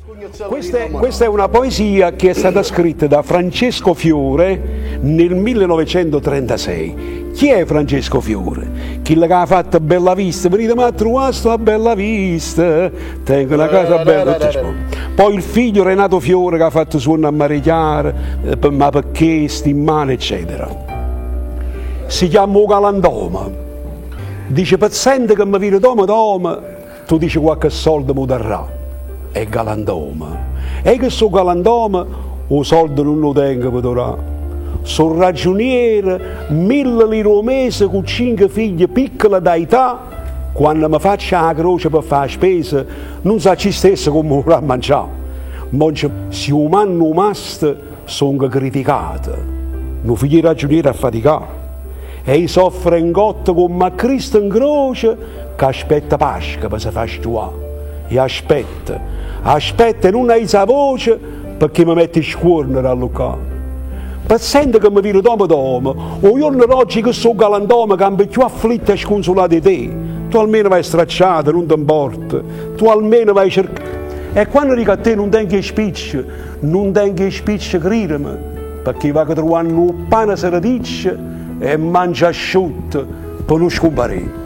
Questa è una poesia che è stata scritta da Francesco Fiore nel 1936. Chi è Francesco Fiore? Chi l'ha fatto Bella Vista? Venite a trovare a Bella Vista, tengo una casa bella. Poi il figlio Renato Fiore che ha fatto Suono a Mareggiare, ma perché Stimmane, eccetera. Si chiama Galandoma. Dice, paziente che mi viene doma, tu dici qualche soldo mi darà. È galandoma. E che so galandoma, o soldo non lo tengo per dorare. Sono ragioniere, 1000 lire al mese con 5 figli piccoli d'età. Quando mi faccio la croce per fare spesa, non sa ci stesso come vorrà mangiare. Mangio, se un anno mast sono criticato. Un figlio ragioniere affaticato. E soffre in gotto come Cristo in croce che aspetta Pasqua per si far stuare. E aspetta e non hai la voce perché mi metti scuornere a Luca. Paziente che mi viene domo, o io oggi che sono galandoma che mi più afflitto e sconsolato di te, tu almeno vai stracciato, non ti importa, tu almeno vai cercare. E quando dico a te non tengo spicci, credimi, perché va che trovare un pane se la dice e mangia asciutto per non scomparire.